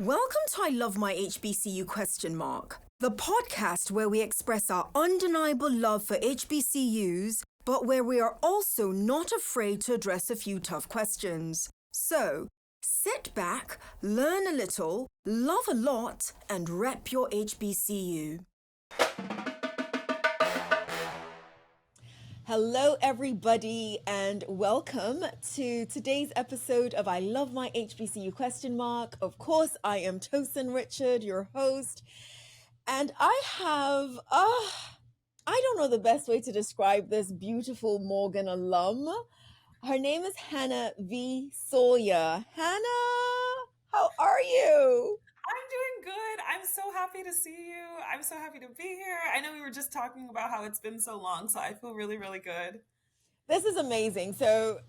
Welcome to I Love My HBCU ? The podcast where we express our undeniable love for HBCUs, but where we are also not afraid to address a few tough questions. So, sit back, learn a little, love a lot, and rep your HBCU. Hello, everybody, and welcome to today's episode of I Love My HBCU ? Of course, I am Tosin Richard, your host, and I have, I don't know the best way to describe this beautiful Morgan alum. Her name is Hannah V. Sawyerr. Hannah, how are you? I'm doing good. I'm so happy to see you. I'm so happy to be here. I know we were just talking about how it's been so long, so I feel really, really good. This is amazing. So,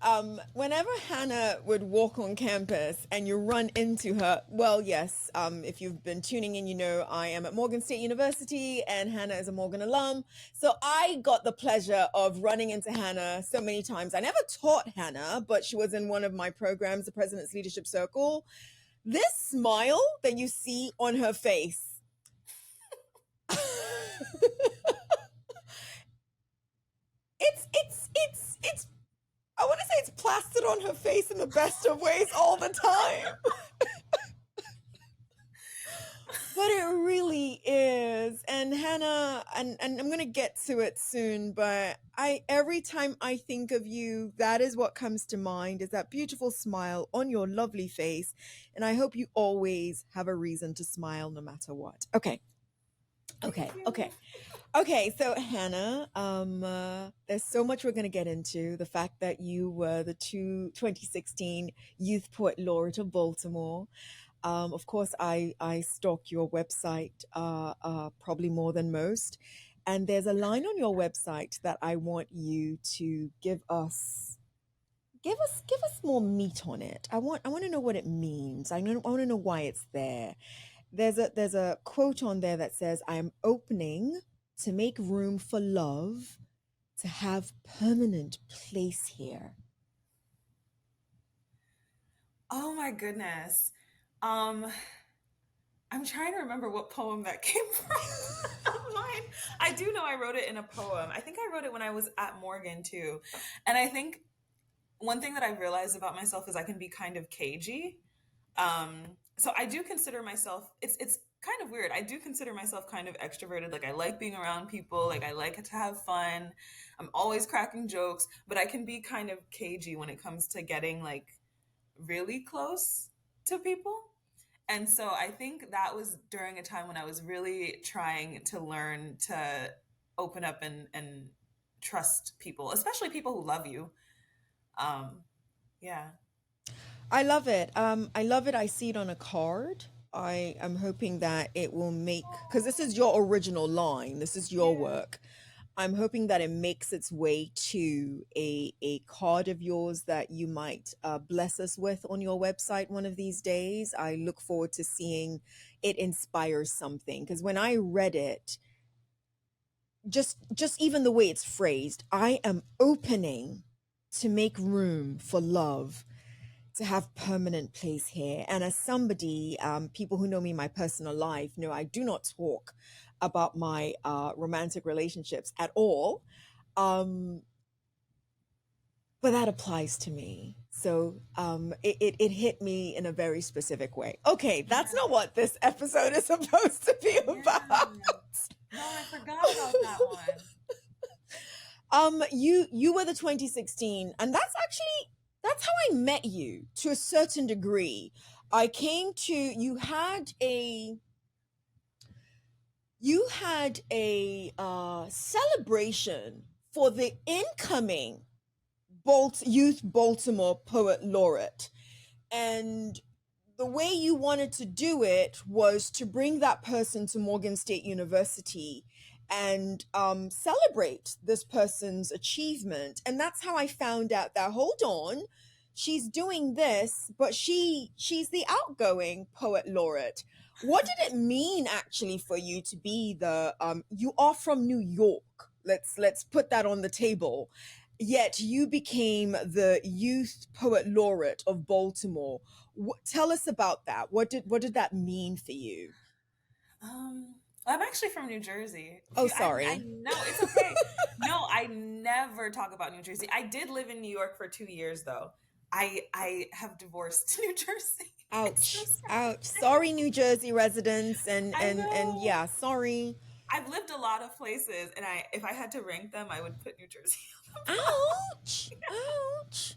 whenever Hannah would walk on campus and you run into her, well, yes, if you've been tuning in, you know I am at Morgan State University and Hannah is a Morgan alum. So I got the pleasure of running into Hannah so many times. I never taught Hannah, but she was in one of my programs, the President's Leadership Circle. This smile that you see on her face. It's I want to say it's plastered on her face in the best of ways all the time. But it really is. And Hannah, and I'm going to get to it soon, but every time I think of you, that is what comes to mind, is that beautiful smile on your lovely face. And I hope you always have a reason to smile no matter what. Okay, so Hannah, there's so much we're going to get into. The fact that you were the 2016 Youth Poet Laureate of Baltimore. Of course, I stalk your website probably more than most. And there's a line on your website that I want you to give us more meat on it. I want to know what it means. I want to know why it's there. There's a quote on there that says, "I am opening to make room for love, to have permanent place here." Oh my goodness. I'm trying to remember what poem that came from mine. I do know I wrote it in a poem. I think I wrote it when I was at Morgan too. And I think one thing that I've realized about myself is I can be kind of cagey. So I do consider myself, it's kind of weird. I do consider myself kind of extroverted. Like I like being around people. Like I like to have fun. I'm always cracking jokes, but I can be kind of cagey when it comes to getting like really close to people. And so I think that was during a time when I was really trying to learn to open up and trust people, especially people who love you. Yeah. I love it. I see it on a card. I am hoping that it will make, because this is your original line, this is your work. I'm hoping that it makes its way to a card of yours that you might bless us with on your website one of these days. I look forward to seeing it inspire something, because when I read it, just even the way it's phrased, I am opening to make room for love, to have permanent place here. And as somebody, people who know me in my personal life know I do not talk about my romantic relationships at all. But that applies to me. So it hit me in a very specific way. Okay, that's not what this episode is supposed to be about. No, I forgot about that one. You were the 2016, and that's how I met you to a certain degree. I came to, you had a celebration for the incoming Youth Baltimore Poet Laureate. And the way you wanted to do it was to bring that person to Morgan State University and celebrate this person's achievement. And that's how I found out that, hold on, she's doing this, but she's the outgoing poet laureate. What did it mean actually for you to be the, you are from New York. Let's put that on the table. yet you became the Youth Poet Laureate of Baltimore. Tell us about that. What did that mean for you? Um, I'm actually from New Jersey. Oh, I sorry. know it's okay. No, I never talk about New Jersey. I did live in New York for 2 years though. I have divorced New Jersey. It's so Ouch. sad. Ouch. Sorry, New Jersey residents, I and know. yeah, sorry. I've lived a lot of places, and I if I had to rank them, I would put New Jersey on the top. Ouch. Ouch.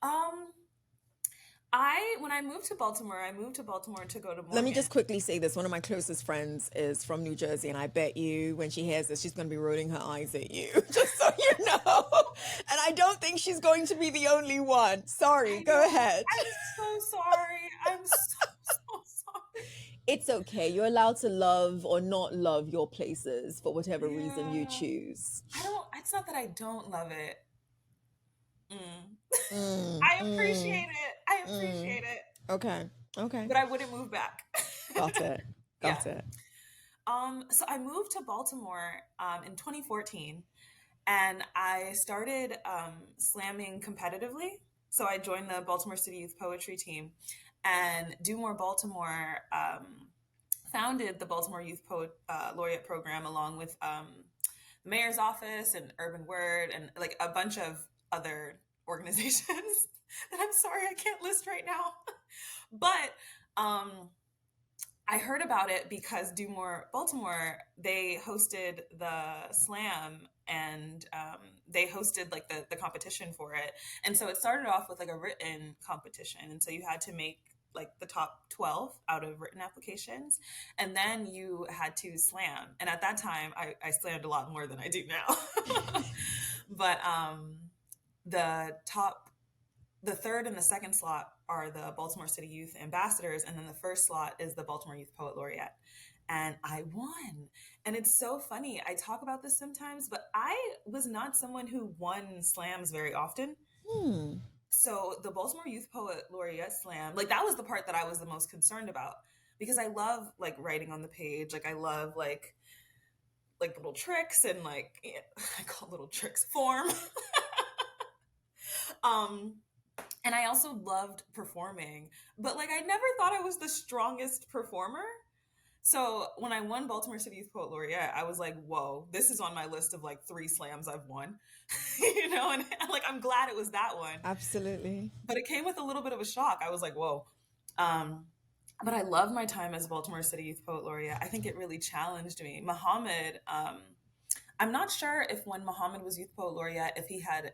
Um, I when I moved to Baltimore, I moved to Baltimore to go to Let me Morgan. just quickly say this. One of my closest friends is from New Jersey, and I bet you when she hears this, she's going to be rolling her eyes at you, just so you know. And I don't think she's going to be the only one. Sorry, I go know. ahead. I'm so sorry. I'm so sorry. It's okay. You're allowed to love or not love your places for whatever reason you Yeah. choose. I don't, it's not that I don't love it. Mm. Mm, I mm, appreciate it. I mm. appreciate it. Okay. Okay. But I wouldn't move back. Got it. Yeah. Got it. So I moved to Baltimore in 2014 and I started slamming competitively. So I joined the Baltimore City Youth Poetry Team and Do More Baltimore founded the Baltimore Youth Poet Laureate Program along with the mayor's office and Urban Word and like a bunch of other organizations that I'm sorry I can't list right now. But um, I heard about it because Do More Baltimore, they hosted the slam and they hosted like the competition for it. And so it started off with like a written competition. And so you had to make like the top 12 out of written applications. And then you had to slam. And at that time, I slammed a lot more than I do now. But the top the third and the second slot are the Baltimore City Youth Ambassadors, and then the first slot is the Baltimore Youth Poet Laureate. And I won. And it's so funny. I talk about this sometimes, but I was not someone who won slams very often. Hmm. So the Baltimore Youth Poet Laureate Slam, like that was the part that I was the most concerned about because I love like writing on the page. Like I love like little tricks and like I call little tricks form. um and I also loved performing, but like I never thought I was the strongest performer. So when I won Baltimore City Youth Poet Laureate, I was like, "Whoa, this is on my list of like 3 slams I've won," and like I'm glad it was that one. Absolutely. But it came with a little bit of a shock. I was like, "Whoa," um, but I love my time as Baltimore City Youth Poet Laureate. I think it really challenged me. Muhammad, I'm not sure if when Muhammad was Youth Poet Laureate, if he had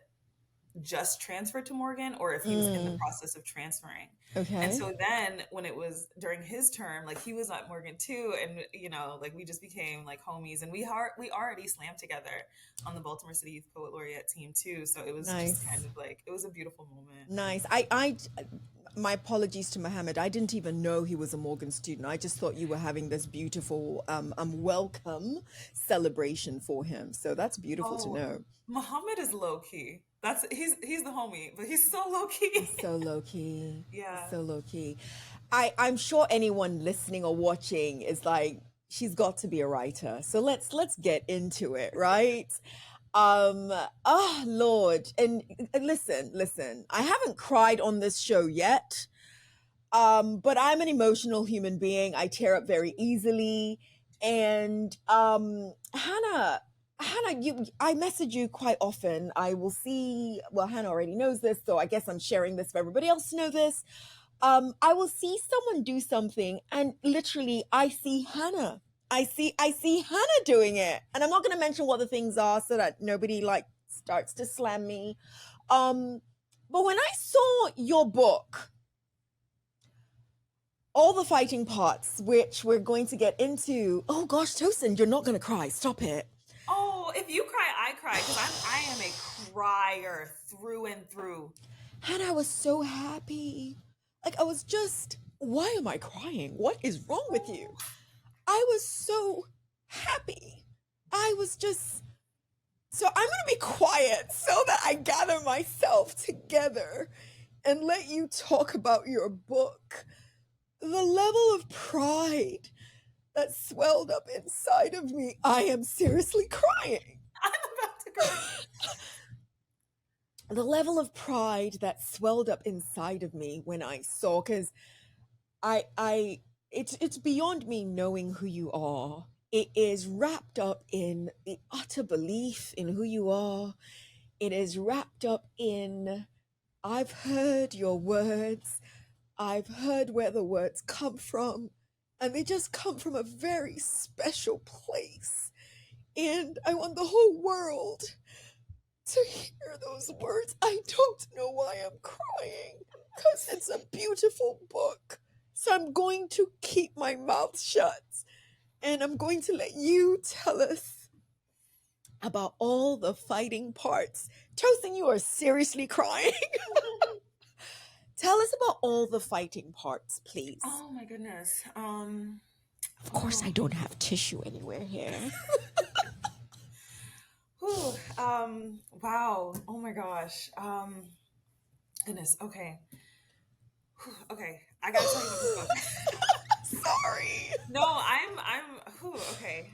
just transferred to Morgan or if he was in the Mm. process of transferring. And Okay. so then when it was during his term, like he was at Morgan too, and like we just became like homies, and we already slammed together on the Baltimore City Youth Poet Laureate team too. So it was just kind Nice. of like it was a beautiful moment. Nice. My apologies to Mohammed. I didn't even know he was a Morgan student. I just thought you were having this beautiful, welcome celebration for him. So that's beautiful to Oh, know. Muhammad is low key. That's he's the homie, but he's so low key. He's so low key. He's Yeah. so low key. I'm sure anyone listening or watching is like, she's got to be a writer. So let's get into it, right? Oh Lord. And listen, I haven't cried on this show yet. But I'm an emotional human being. I tear up very easily. And Hannah, I message you quite often. I will see, well, Hannah already knows this, so I guess I'm sharing this for everybody else to know this. I will see someone do something and literally I see Hannah. I see Hannah doing it. And I'm not gonna mention what the things are so that nobody like starts to slam me. Um, but when I saw your book, all the fighting parts, which we're going to get into. Oh gosh, Tosin, you're not going to cry. Stop it. Oh, if you cry, I cry because I am a crier through and through. And I was so happy. Like, I was just, why am I crying? What is wrong with you? Oh, I was so happy. I was just, so I'm going to be quiet so that I gather myself together and let you talk about your book. The level of pride that swelled up inside of me. I am seriously crying. I'm about to cry. the level of pride that swelled up inside of me when I saw, because I it's beyond me knowing who you are. It is wrapped up in the utter belief in who you are. It is wrapped up in, I've heard your words. I've heard where the words come from, and they just come from a very special place. And I want the whole world to hear those words. I don't know why I'm crying, because it's a beautiful book. So I'm going to keep my mouth shut, and I'm going to let you tell us about all the fighting parts. Chosen, you are seriously crying. Tell us about all the fighting parts, please. Oh my goodness. Of course, Oh, I don't have tissue anywhere here. whew, wow. Oh my gosh. Goodness. Okay. Whew, okay. I gotta tell you about this book. Sorry. No, whew, okay.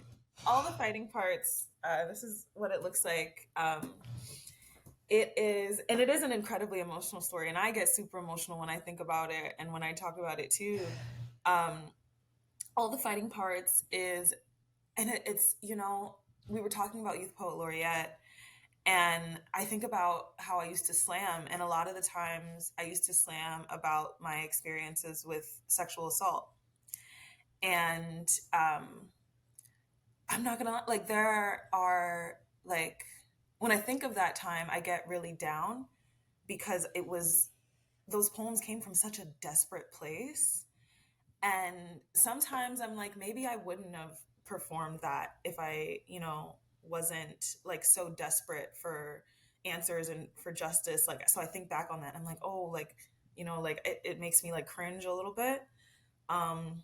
All the fighting parts. This is what it looks like. And it is an incredibly emotional story, and I get super emotional when I think about it and when I talk about it too. Um, all the fighting parts is, and it's, we were talking about Youth Poet Laureate, and I think about how I used to slam, and a lot of the times I used to slam about my experiences with sexual assault. And I'm not gonna, like, there are, like, when I think of that time, I get really down because those poems came from such a desperate place. And sometimes I'm like, maybe I wouldn't have performed that if I, wasn't like so desperate for answers and for justice. Like, so I think back on that and I'm like, oh, like, like it makes me like cringe a little bit. Um,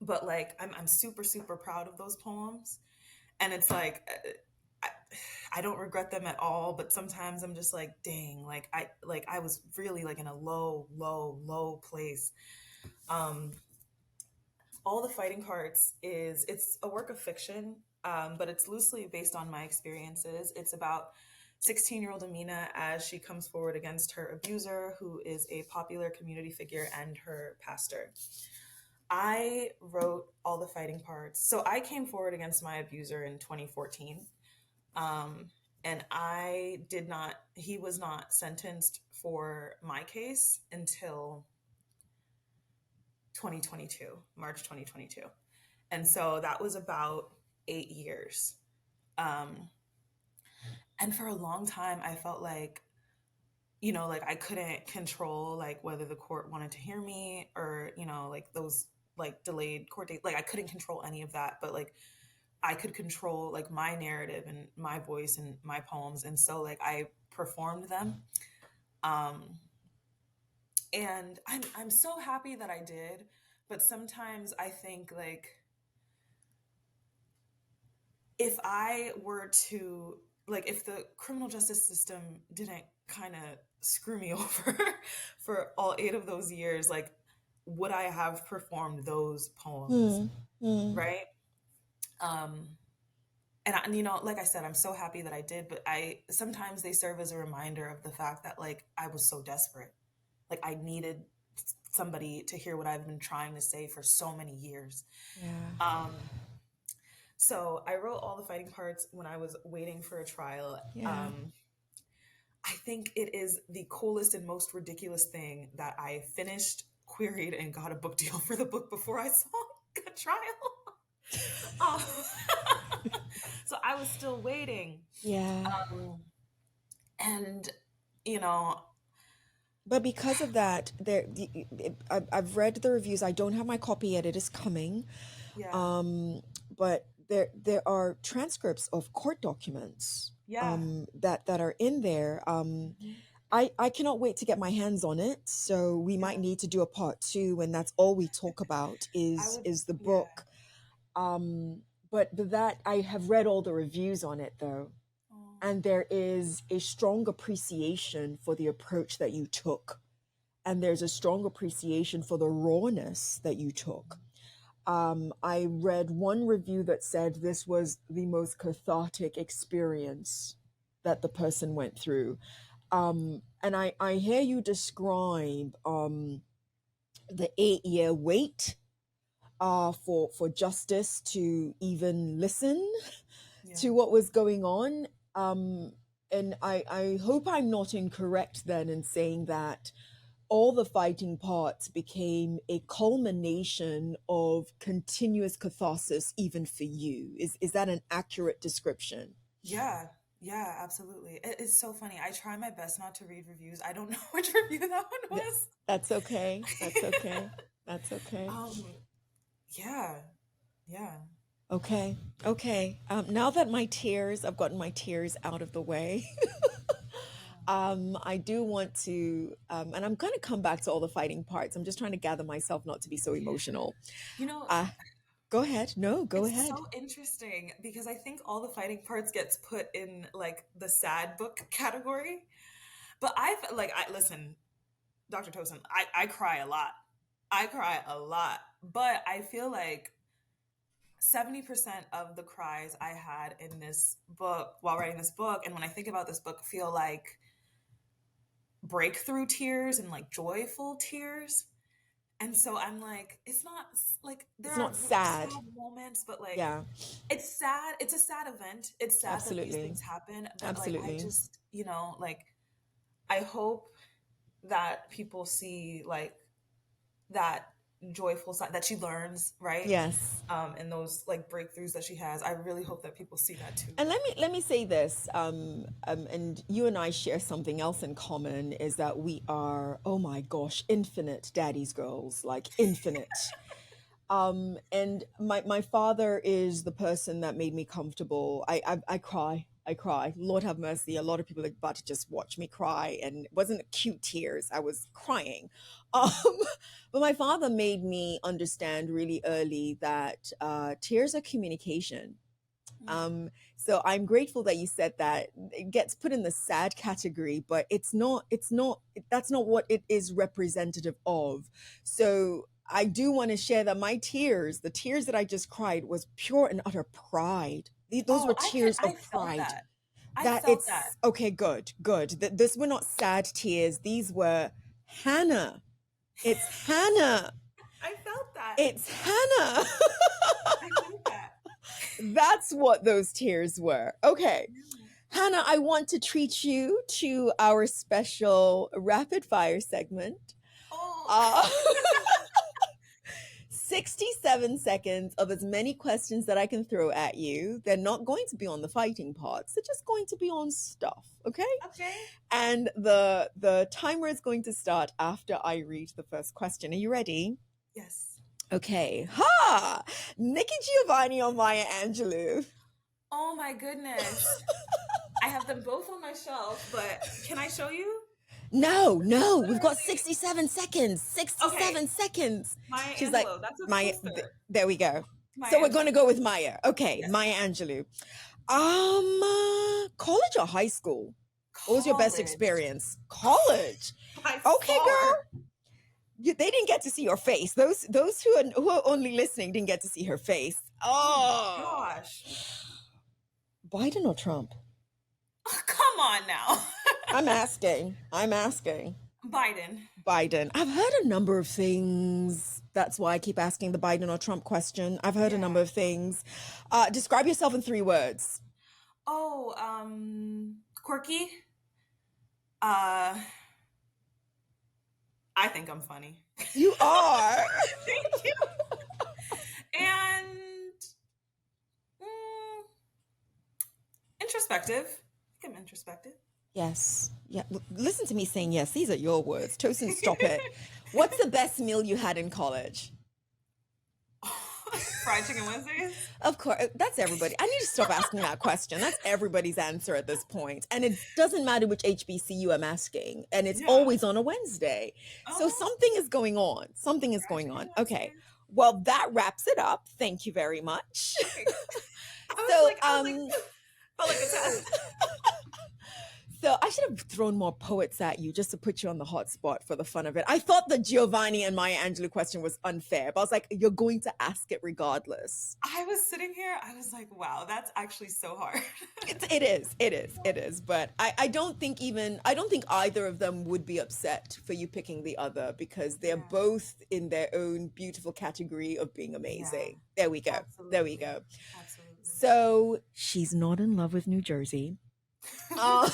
but like, I'm super, super proud of those poems. And it's like, I, I don't regret them at all, but sometimes I'm just like, dang, I was really like in a low, low, low place. Um, all the fighting parts it's a work of fiction, but it's loosely based on my experiences. It's about 16-year-old Amina as she comes forward against her abuser, who is a popular community figure and her pastor. I wrote all the fighting parts. So I came forward against my abuser in 2014. Um, and he was not sentenced for my case until 2022, March 2022. And so that was about 8 years. Um, and for a long time, I felt like, like I couldn't control like whether the court wanted to hear me or, like those like delayed court date. Like I couldn't control any of that, but like I could control like my narrative and my voice and my poems. And so like I performed them. Um, and I'm so happy that I did. But sometimes I think like if I were to like if the criminal justice system didn't kind of screw me over for all 8 of those years, like would I have performed those poems, Hmm. Hmm. right? Um, and like I said, I'm so happy that I did, but I sometimes they serve as a reminder of the fact that like I was so desperate, like I needed somebody to hear what I've been trying to say for so many years. Yeah. Um, So I wrote all the fighting parts when I was waiting for a trial. Yeah. I think it is the coolest and most ridiculous thing that I finished, queried, and got a book deal for the book before I saw a trial. Um, so I was still waiting. Yeah. Um, and, you know, But because of that, I've read the reviews. I don't have my copy yet. It is coming. yeah, But there are transcripts of court documents yeah. that are in there. Mhm. I cannot wait to get my hands on it. So we might Yeah. need to do a part two, and that's all we talk about I would, is the yeah. book. But that I have read all the reviews on it though, Oh, and there is a strong appreciation for the approach that you took, and there's a strong appreciation for the rawness that you took. I read one review that said this was the most cathartic experience that the person went through. And I hear you describe the 8 year wait for justice to even listen Yeah. to what was going on. And I hope I'm not incorrect then in saying that all the fighting parts became a culmination of continuous catharsis, even for you. Is that an accurate description? Yeah. Yeah, absolutely. It's so funny. I try my best not to read reviews. I don't know which review that one Th- was. That's okay. That's okay. That's okay. Um, yeah. Yeah. Okay. Okay. Now that I've gotten my tears out of the way. Yeah. I do want to, and I'm going to come back to all the fighting parts. I'm just trying to gather myself not to be so Yeah. emotional. You know, Uh, Go ahead. No, go it's ahead. so interesting because I think all the fighting parts gets put in like the sad book category. But I listen, Dr. Tosin, I cry a lot. I cry a lot. But I feel like 70% of the cries I had in this book while writing this book, and when I think about this book, feel like breakthrough tears and like joyful tears. And so I'm like, it's not like there It's are not sad. sad moments, but like Yeah, it's sad. It's a sad event. It's sad that these absolutely. things happen, but like I Absolutely. just, like I hope that people see like that joyful side that she learns, right? Yes. And those like breakthroughs that she has. I really hope that people see that too. And let me say this, and you and I share something else in common is that we are, oh my gosh, infinite daddy's girls, like infinite. And my father is the person that made me comfortable. I cry. I cry. Lord have mercy. A lot of people are about to just watch me cry, and it wasn't cute tears. I was crying. Um, but my father made me understand really early that tears are communication. Mm. So I'm grateful that you said that. It gets put in the sad category, but it's not that's not what it is representative of. So I do want to share that my tears, the tears that I just cried, was pure and utter pride. Those were Oh, tears I of felt pride. that. I That felt that. it's okay, good, good. This were not sad tears. These were Hannah. It's Hannah. I felt that. It's Hannah. I felt that. That's what those tears were. Okay. Yeah. Hannah, I want to treat you to our special rapid fire segment. Oh. Uh, 67 seconds of as many questions that I can throw at you. They're not going to be on the fighting parts. They're just going to be on stuff, okay? Okay. And the timer is going to start after I read the first question. Are you ready? Yes. Okay. Ha! Nikki Giovanni or Maya Angelou? Oh my goodness. I have them both on my shelf, but can I show you? No, no, we've got Literally. 67 seconds. Okay. 67 seconds. Maya She's like, Angelou. That's a Maya, poster. there we go. So Maya we're going to Angelou. go with Maya. Okay, Yes. Maya Angelou. College or high school? What was your best College. experience? College. By Okay, far. girl. They didn't get to see your face. Those who are only listening didn't get to see her face. Oh my Oh, gosh. Biden or Trump? Oh, come on now. I'm asking. I'm asking. Biden. Biden. I've heard a number of things. That's why I keep asking the Biden or Trump question. I've heard a Yeah. number of things. Describe yourself in 3 words. Oh, quirky. Uh, I think I'm funny. You are. Thank you. And mm, introspective. I think I'm introspective. Yes. Yeah. Listen to me saying yes. These are your words. Tosin, stop it. What's the best meal you had in college? Fried chicken Wednesdays. Of course, that's everybody. I need to stop asking that question. That's everybody's answer at this point. And it doesn't matter which HBCU I'm asking. And it's Yeah. always on a Wednesday. So Oh, something is going on. Something is fried going chicken on. Okay. Wednesdays. Well, that wraps it up. Thank you very much. Okay. I was So, like, I was like, felt like a test. So I should have thrown more poets at you just to put you on the hot spot for the fun of it. I thought the Giovanni and Maya Angelou question was unfair, but I was like, you're going to ask it regardless. I was sitting here, I was like, wow, that's actually so hard. It is. But I don't think either of them would be upset for you picking the other because they're Yeah. both in their own beautiful category of being Yeah. amazing. There we go. There we Absolutely. go. Absolutely. So she's not in love with New Jersey. Uh,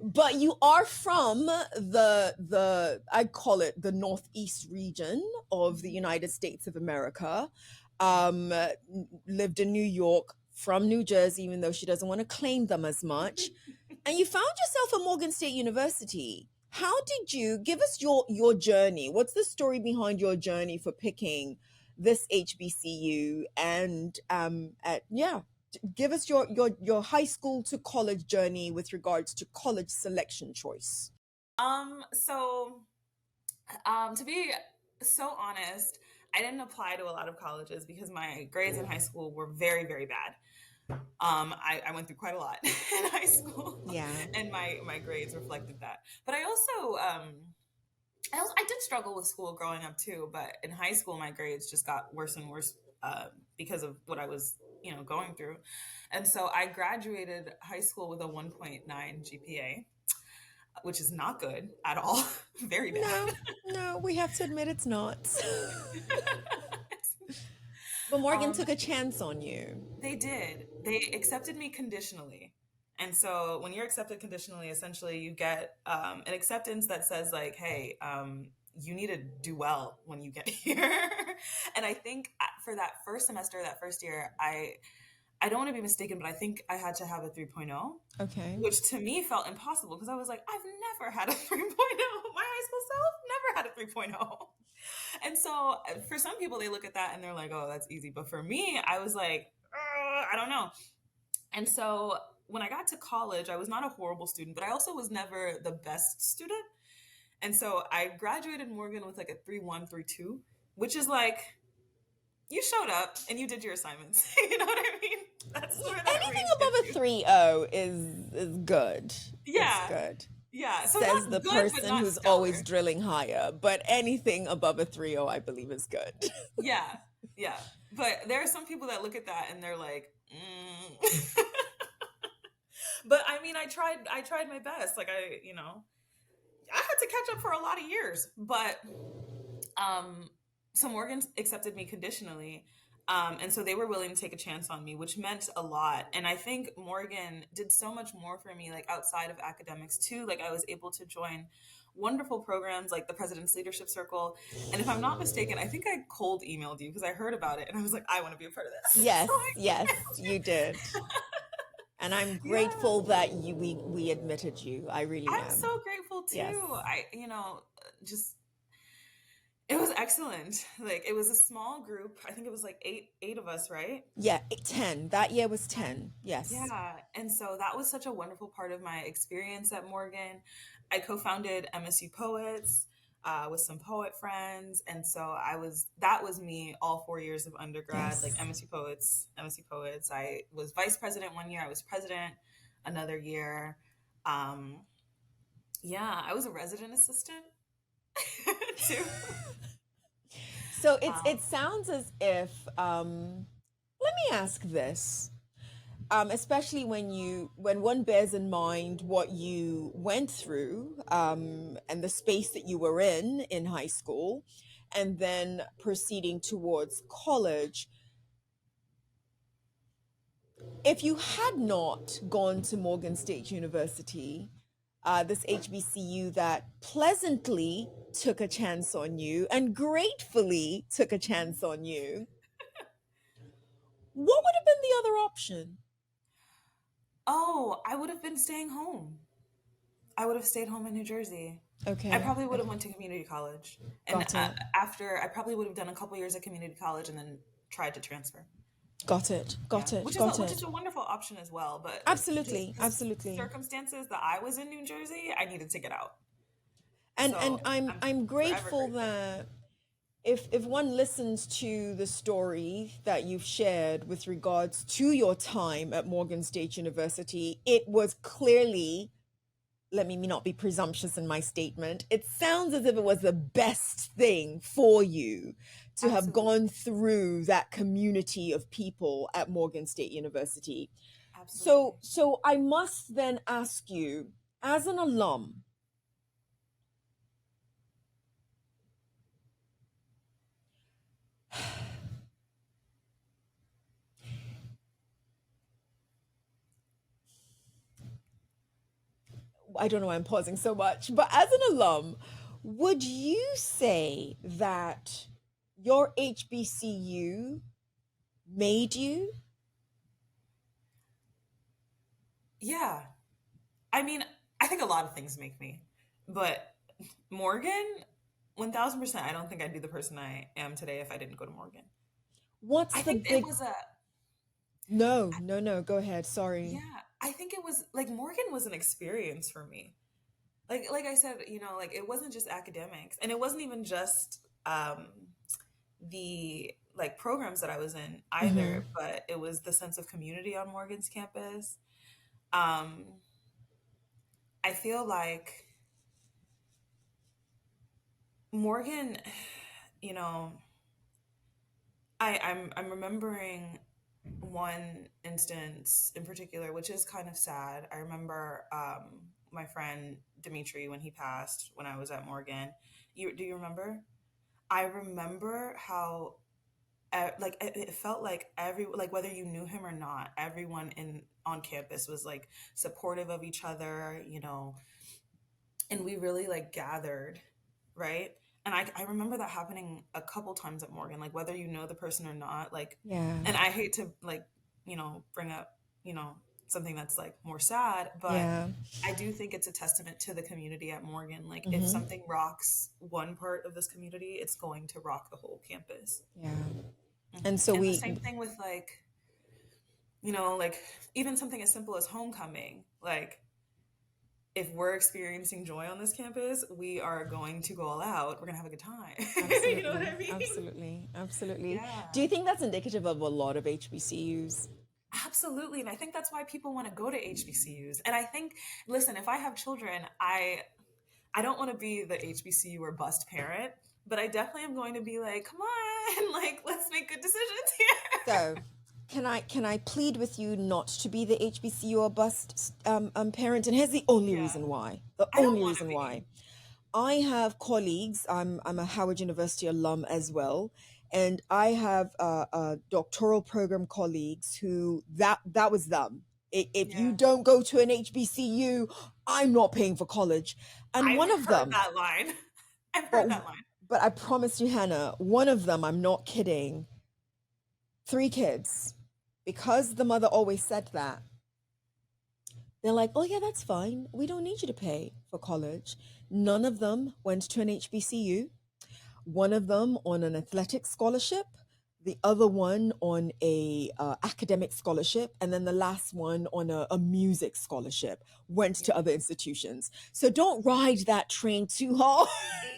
but you are from the I call it the northeast region of the United States of America. Lived in New York, from New Jersey, even though she doesn't want to claim them as much. And you found yourself at Morgan State University. How did you give us your journey? What's the story behind your journey for picking this HBCU? And give us your high school to college journey with regards to college selection choice. So to be so honest, I didn't apply to a lot of colleges because my grades in high school were very, very bad. I went through quite a lot in high school, Yeah. and my grades reflected that. But I did struggle with school growing up too. But in high school, my grades just got worse and worse because of what I was, going through. And so I graduated high school with a 1.9 GPA, which is not good at all. Very bad. No, we have to admit it's not. But Morgan took a chance on you. They did. They accepted me conditionally. And so when you're accepted conditionally, essentially you get an acceptance that says like, hey, you need to do well when you get here. And I think for that first semester, that first year, I don't want to be mistaken, but I think I had to have a 3.0. Okay. Which to me felt impossible because I was like, I've never had a 3.0. My high school self never had a 3.0. And so for some people, they look at that and they're like, oh, that's easy. But for me, I was like, I don't know. And so when I got to college, I was not a horrible student, but I also was never the best student. And so I graduated Morgan with like a 3.1, 3.2, which is like, you showed up and you did your assignments. You know what I mean? That's where that anything range above gets a you. 3.0 is good. Yeah. It's good. Yeah. So Says not the good, but person not who's stellar. always drilling higher. But anything above a 3.0, I believe, is good. Yeah. Yeah. But there are some people that look at that and they're like, mm. But I mean, I tried my best. Like I had to catch up for a lot of years, but so Morgan accepted me conditionally. And so they were willing to take a chance on me, which meant a lot. And I think Morgan did so much more for me, like outside of academics too. Like I was able to join wonderful programs like the President's Leadership Circle. And if I'm not mistaken, I think I cold emailed you because I heard about it and I was like, I want to be a part of this. Yes, So I yes, emailed you did. And I'm Yeah. grateful that we admitted you. I really I'm am. so grateful too. Yes. Just it was excellent. Like it was a small group. I think it was like eight of us, right? Yeah, 10. That year was 10. Yes. Yeah. And so that was such a wonderful part of my experience at Morgan. I co-founded MSU Poets with some poet friends. And so that was me all 4 years of undergrad, Yes. like MSU Poets. I was vice president one year. I was president another year. Yeah, I was a resident assistant too. So it sounds as if let me ask this. Especially when one bears in mind what you went through and the space that you were in high school and then proceeding towards college. If you had not gone to Morgan State University, this HBCU that pleasantly took a chance on you and gratefully took a chance on you, what would have been the other option? Oh, I would have been staying home. I would have stayed home in New Jersey. Okay. I probably would have went to community college. And Got it. after, I probably would have done a couple years at community college and then tried to transfer. Got it. Got it. Which Got is a wonderful option as well. But Absolutely. just Absolutely. circumstances that I was in New Jersey, I needed to get out. And So I'm forever grateful grateful. that if one listens to the story that you've shared with regards to your time at Morgan State University, it was clearly, let me not be presumptuous in my statement, it sounds as if it was the best thing for you to have Absolutely. gone through that community of people at Morgan State University. So, Absolutely. so I must then ask you, as an alum, I don't know why I'm pausing so much, but as an alum, would you say that your HBCU made you? Yeah. I mean, I think a lot of things make me, but Morgan, 1000%, I don't think I'd be the person I am today if I didn't go to Morgan. What's I the think it big was a, No, no, no, go ahead. Sorry. yeah, I think it was like Morgan was an experience for me. Like I said, like it wasn't just academics and it wasn't even just the like programs that I was in Mm-hmm. either, but it was the sense of community on Morgan's campus. Um, I feel like Morgan, you know, I'm remembering one instance in particular, which is kind of sad. I remember my friend Dimitri when he passed when I was at Morgan. Do you remember? I remember how like it felt like every like whether you knew him or not, everyone in on campus was like supportive of each other, and we really like gathered, right? And I remember that happening a couple times at Morgan, like whether you know the person or not, like, Yeah, and I hate to like, bring up, something that's like more sad, but yeah. I do think it's a testament to the community at Morgan. Like if Mm-hmm. something rocks one part of this community, it's going to rock the whole campus. Yeah. And so And the we, same thing with like, like even something as simple as homecoming, like if we're experiencing joy on this campus, we are going to go all out. We're going to have a good time. You know what absolutely, I mean? absolutely, absolutely. Do Yeah, you think that's indicative of a lot of HBCUs? absolutely. And I think that's why people want to go to HBCUs. And I think, listen, if I have children, I don't want to be the HBCU or bust parent, but I definitely am going to be like, come on, like let's make good decisions here. So, can I plead with you not to be the HBCU or bust parent? And here's the only Yeah. reason why. The I don't only want to reason be. why. I have colleagues. I'm a Howard University alum as well, and I have doctoral program colleagues who that was them. If you Yeah. don't go to an HBCU, I'm not paying for college. And I've one of heard them, that line. I've but heard that line. but I promise you, Hannah, one of them, I'm not kidding, 3 kids, because the mother always said that. They're like, oh, yeah, that's fine. We don't need you to pay for college. None of them went to an HBCU. One of them on an athletic scholarship, the other one on a academic scholarship, and then the last one on a music scholarship, went Yeah. to other institutions. So don't ride that train too hard.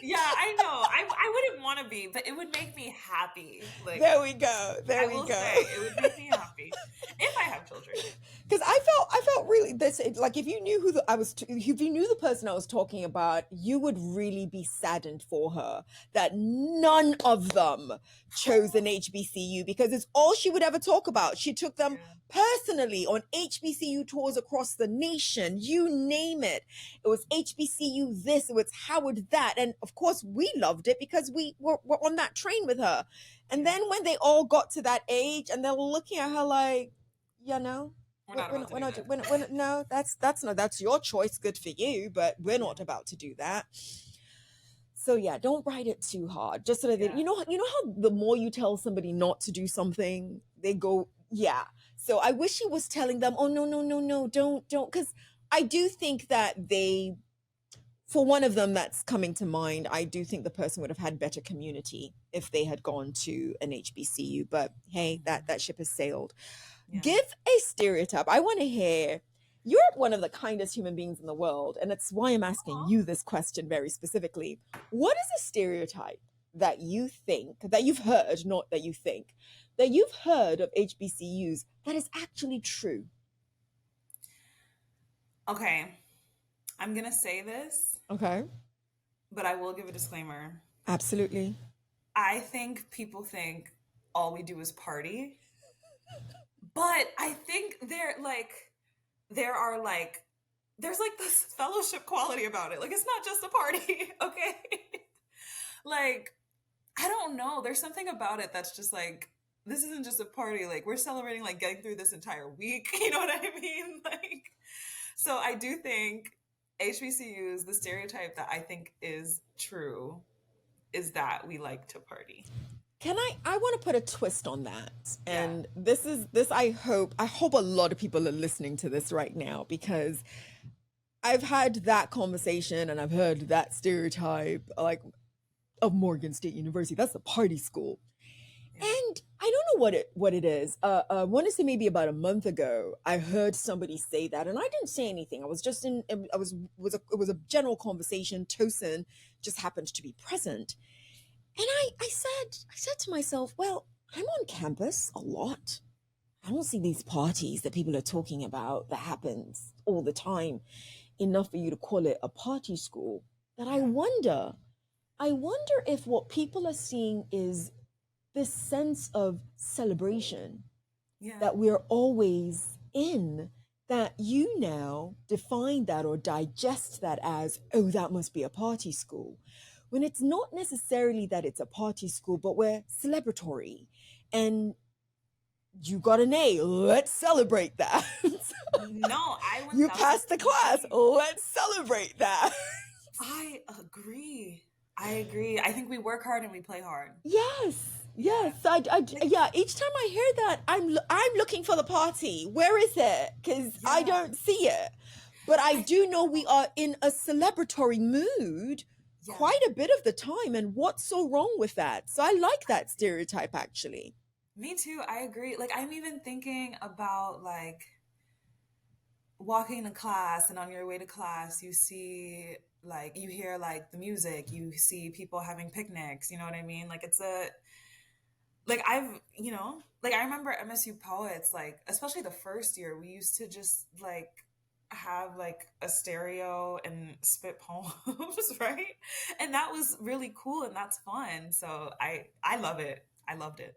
Yeah, I know. I wouldn't want to be, but it would make me happy. Like There we go. There I we will go. say, it would make me happy if I have children. Because I felt really this, like if you knew who if you knew the person I was talking about, you would really be saddened for her that none of them chose an HBCU, because it's all she would ever talk about. She took them Yeah, personally on HBCU tours across the nation, you name it. It was HBCU this, it was Howard that, and of course we loved it because were on that train with her. And yeah. then when they all got to that age and they were looking at her like, you know, We're not about to we're do not, that. no, that's not, that's your choice, good for you, but we're Yeah, not about to do that. So yeah, don't write it too hard, just so that yeah, you know how the more you tell somebody not to do something, they go, yeah. So I wish he was telling them, oh, no, no, no, no, don't, because I do think that they, for one of them that's coming to mind, I do think the person would have had better community if they had gone to an HBCU. But hey, mhm, that ship has sailed. yeah. Give a stereotype. I want to hear. You're one of the kindest human beings in the world, and it's why I'm asking Aw. you this question very specifically. What is a stereotype? that you think, that you've heard, not that you think, that you've heard of HBCUs that is actually true? Okay, I'm gonna say this, Okay. but I will give a disclaimer. Absolutely. I think people think all we do is party, but I think there are like there's like this fellowship quality about it. Like it's not just a party, okay? Like I don't know. There's something about it that's just like this isn't just a party. Like we're celebrating like getting through this entire week. You know what I mean? Like so I do think HBCUs, the stereotype that I think is true is that we like to party. Can I want to put a twist on that. Yeah. And this I hope a lot of people are listening to this right now, because I've had that conversation and I've heard that stereotype, like, of Morgan State University. That's a party school. Yeah. And I don't know what it is. I want to say maybe about a month ago, I heard somebody say that, and I didn't say anything. I was just in. I it was a general conversation. Tosin just happened to be present, and I said to myself, well, I'm on campus a lot. I don't see these parties that people are talking about that happens all the time enough for you to call it a party school. That Yeah. I wonder if what people are seeing is this sense of celebration Yeah. that we're always in, that you now define that or digest that as, oh, that must be a party school. When it's not necessarily that it's a party school, but we're celebratory. And you got an A, let's celebrate that. No, I You 1000 passed the class, agree. let's celebrate that. I agree. I agree. I think we work hard and we play hard. Yes, Yeah. yes. Like, Yeah. Each time I hear that, I'm looking for the party. Where is it? Because I yeah. don't see it. But I I do know we are in a celebratory mood yeah. quite a bit of the time. And what's so wrong with that? So I like that stereotype, actually. Me too. I agree. Like I'm even thinking about like walking to class and on your way to class you see like you hear like the music, you see people having picnics, you know what I mean? Like it's a like I've, like I remember MSU poets, like especially the first year, we used to just like have like a stereo and spit poems, right? And that was really cool and that's fun. So I love it. I loved it.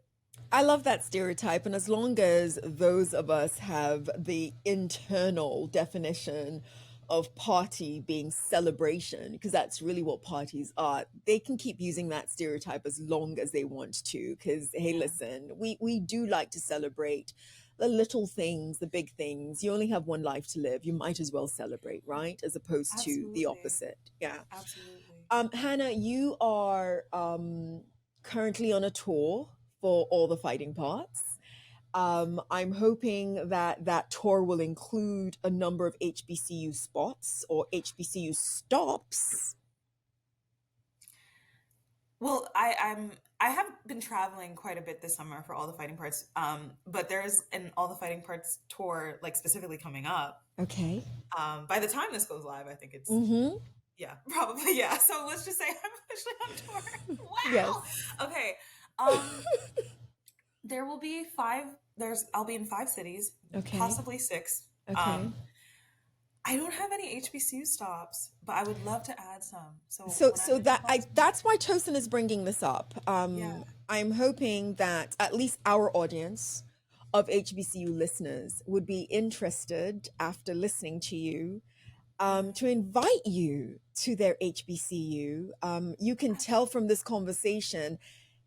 I love that stereotype. And as long as those of us have the internal definition of party being celebration, because that's really what parties are, they can keep using that stereotype as long as they want to. Because, hey, Yeah, listen, we do like to celebrate the little things, the big things. You only have one life to live. You might as well celebrate, right? As opposed to the absolutely. opposite. Yeah. Absolutely. Hannah, you are currently on a tour for all the fighting parts. I'm hoping that that tour will include a number of HBCU spots or HBCU stops. Well, I have been traveling quite a bit this summer for all the fighting parts. But there's an all the fighting parts tour like specifically coming up. Okay. By the time this goes live, I think it's Mm-hmm. yeah, probably yeah. So let's just say I'm officially on tour. Yes. Wow. Okay. Um, there will be five. I'll be in 5 cities, Okay. possibly 6. Okay. Um, I don't have any HBCU stops, but I would love to add some. So So when I'm so in that I Boston, that's why Tosin is bringing this up. yeah, I'm hoping that at least our audience of HBCU listeners would be interested after listening to you, yeah, to invite you to their HBCU. You can tell from this conversation,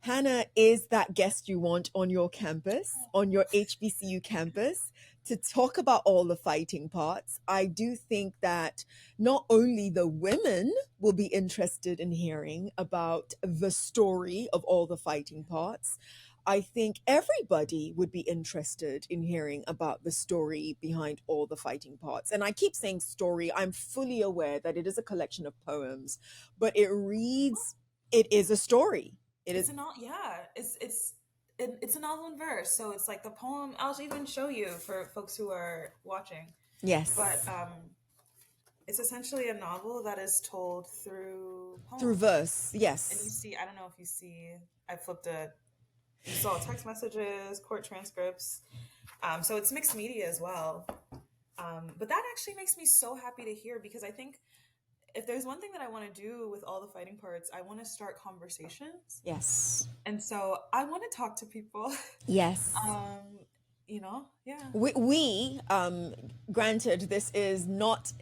Hannah is that guest you want on your campus, on your HBCU campus, to talk about all the fighting parts. I do think that not only the women will be interested in hearing about the story of all the fighting parts, I think everybody would be interested in hearing about the story behind all the fighting parts. And I keep saying story, I'm fully aware that it is a collection of poems, but it is a story. It is, it's a not yeah, it's a novel in verse. So it's like the poem. I'll even show you for folks who are watching. But yes. It's essentially a novel that is told through Through poems. verse, And you yes. see, I don't know if you see, I flipped a, you saw text messages, court transcripts. So it's mixed media as well. But that actually makes me so happy to hear, because I think if there's one thing that I want to do with all the fighting parts, I want to start conversations. Yes. And so I want to talk to people. Yes. um, yeah. We granted, this is not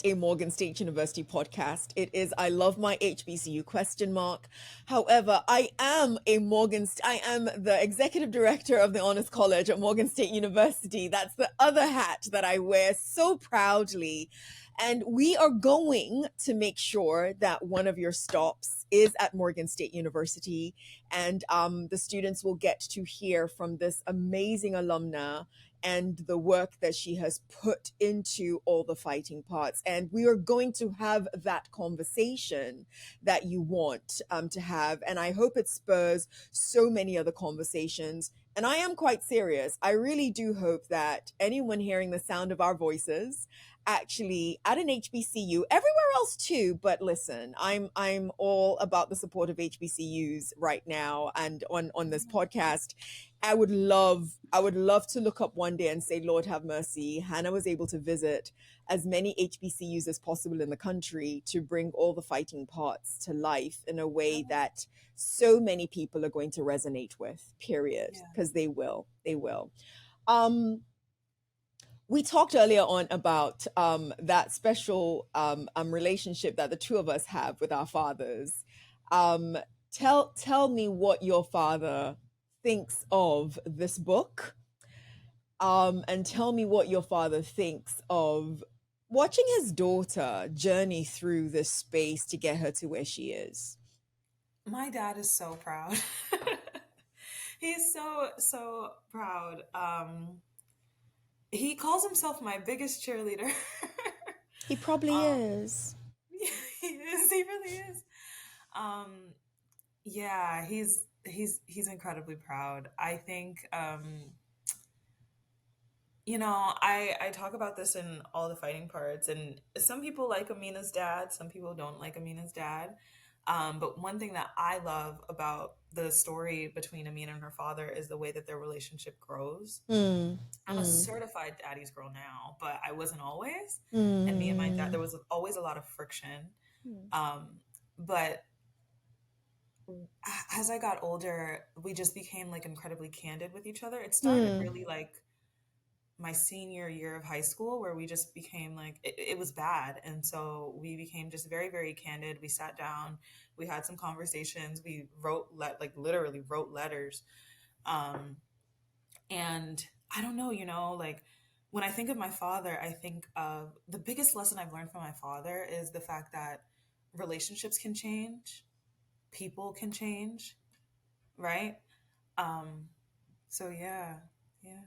a Morgan State University podcast. It is I Love My HBCU question mark. However, I am the executive director of the Honors College at Morgan State University. That's the other hat that I wear so proudly. And we are going to make sure that one of your stops is at Morgan State University, and the students will get to hear from this amazing alumna and the work that she has put into all the fighting parts. And we are going to have that conversation that you want to have. And I hope it spurs so many other conversations. And I am quite serious. I really do hope that anyone hearing the sound of our voices actually at an HBCU, everywhere else too. But listen, I'm all about the support of HBCUs right now, and on this podcast. I would love to look up one day and say, Lord have mercy, Hannah was able to visit as many HBCUs as possible in the country to bring all the fighting parts to life in a way that so many people are going to resonate with, period, Yeah. because they will. um we talked earlier on about that special relationship that the two of us have with our fathers. Um, tell me what your father thinks of this book, and tell me what your father thinks of watching his daughter journey through this space to get her to where she is. My dad is so proud. He's so proud. He calls himself my biggest cheerleader. He probably um, is. he is. He really is. Um, yeah, he's incredibly proud. I think I talk about this in all the fighting parts, and some people like Amina's dad, some people don't like Amina's dad. But one thing that I love about the story between Amina and her father is the way that their relationship grows. Mm, I'm a mm, certified daddy's girl now, but I wasn't always. And me and my dad, mm, there was always a lot of friction. mm, But as I got older, we just became like incredibly candid with each other. It started mm. really like my senior year of high school, where we just became like it was bad, and so we became just very, very candid. We sat down, we had some conversations, we like literally wrote letters. um and I don't know, like when I think of my father, I think of the biggest lesson I've learned from my father is the fact that relationships can change, people can change, right? um so yeah, yeah.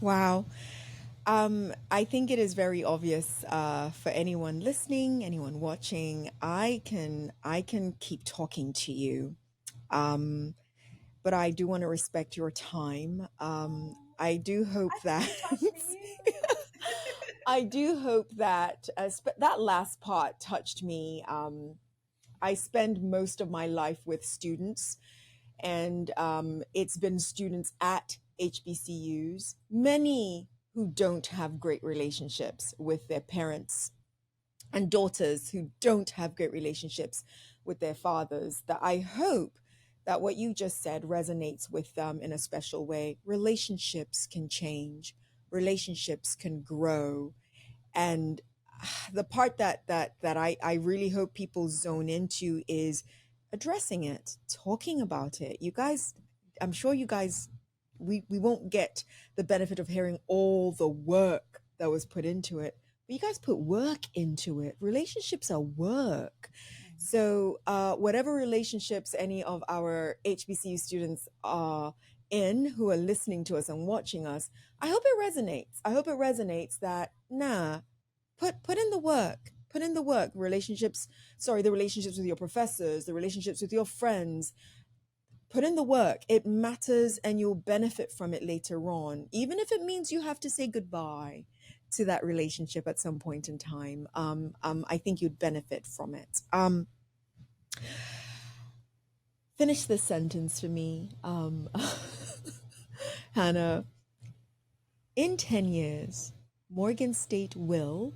Wow. I think it is very obvious for anyone listening, anyone watching. I can keep talking to you, um, but I do want to respect your time. Oh, I do I hope can that keep talking to you. I do hope that that last part touched me. I spend most of my life with students, and it's been students at HBCUs, many who don't have great relationships with their parents, and daughters who don't have great relationships with their fathers, that I hope that what you just said resonates with them in a special way. Relationships can change, relationships can grow, and the part that I really hope people zone into is addressing it, talking about it. You guys, I'm sure you guys, we won't get the benefit of hearing all the work that was put into it, but you guys put work into it. Relationships are work. So whatever relationships any of our HBCU students are in, who are listening to us and watching us, I hope it resonates. I hope it resonates that, nah, put in the work. Put in the work. Relationships, sorry, the relationships with your professors, the relationships with your friends. Put in the work. It matters, and you'll benefit from it later on, even if it means you have to say goodbye to that relationship at some point in time. I think you'd benefit from it. Finish this sentence for me, Hannah. In 10 years, Morgan State will.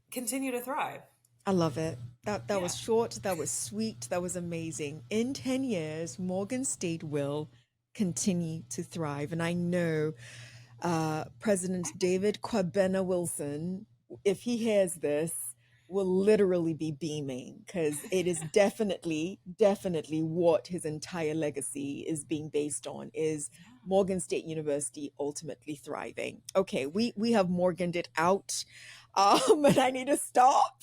Continue to thrive. I love it. That Yeah. was short, that was sweet, that was amazing. In 10 years, Morgan State will continue to thrive. And I know President David Kwabena Wilson, if he hears this, will literally be beaming, because it is definitely what his entire legacy is being based on, is Morgan State University ultimately thriving. Okay, we have Morganed it out, and I need to stop.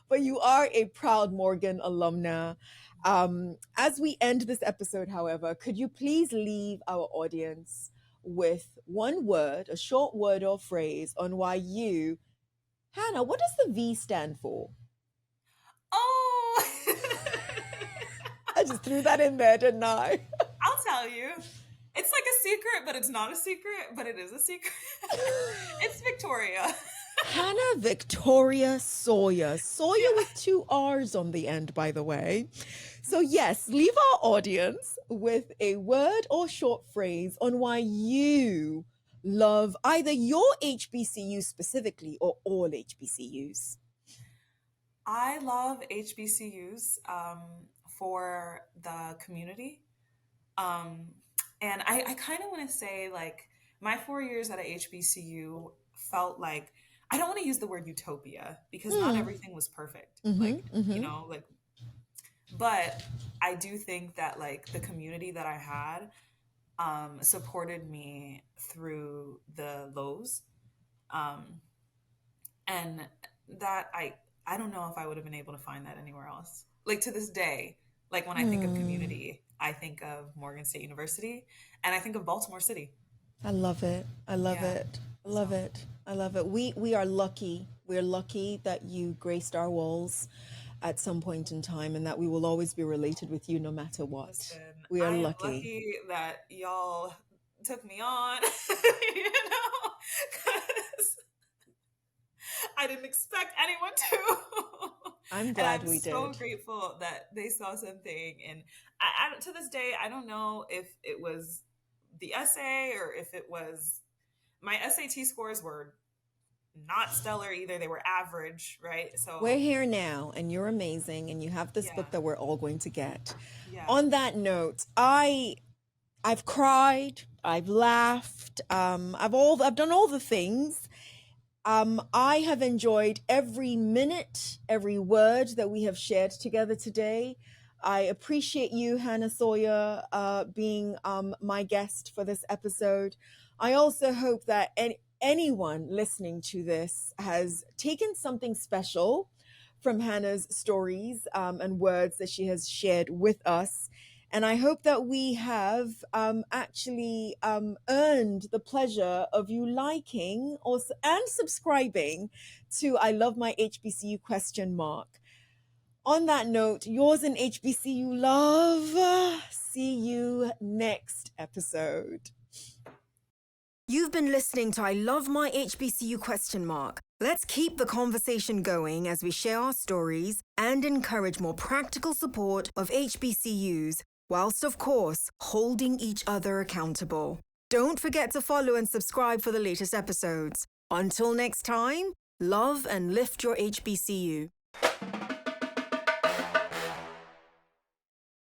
But you are a proud Morgan alumna. As we end this episode, however, could you please leave our audience with one word, a short word or phrase on why you, Hannah, what does the V stand for? Oh! I just threw that in there, didn't I? I'll tell you. It's like a secret, but it's not a secret, but it is a secret. It's Victoria. Hannah Victoria Sawyerr. Sawyerr with 2 R's on the end, by the way. So yes, leave our audience with a word or short phrase on why you love either your HBCU specifically or all HBCUs. I love HBCUs for the community. And I kind of want to say, like, my 4 years at a HBCU felt like, I don't want to use the word utopia, because not everything was perfect. Like, but I do think that, like, the community that I had supported me through the lows. And that I don't know if I would have been able to find that anywhere else. Like, to this day, like, when I think of community, I think of Morgan State University, and I think of Baltimore City. I love it. I love Yeah. it. I love it. I love it. We are lucky. We're lucky that you graced our walls at some point in time, and that we will always be related with you no matter what. Listen, We are I am lucky that y'all took me on, because I didn't expect anyone to. I'm glad and we I'm so did. grateful that they saw something. And to this day, I don't know if it was the essay or if it was, my SAT scores were not stellar either. They were average, right? So We're here now, and you're amazing, and you have this Yeah. book that we're all going to get. yeah. On that note, I've cried, I've laughed, I've done all the things. I have enjoyed every minute, every word that we have shared together today. I appreciate you, Hannah Sawyerr, being my guest for this episode. I also hope that anyone listening to this has taken something special from Hannah's stories and words that she has shared with us. And I hope that we have actually earned the pleasure of you liking and subscribing to I Love My HBCU ? On that note, yours in HBCU love. See you next episode. You've been listening to I Love My HBCU ? Let's keep the conversation going as we share our stories and encourage more practical support of HBCUs, whilst, of course, holding each other accountable. Don't forget to follow and subscribe for the latest episodes. Until next time, love and lift your HBCU.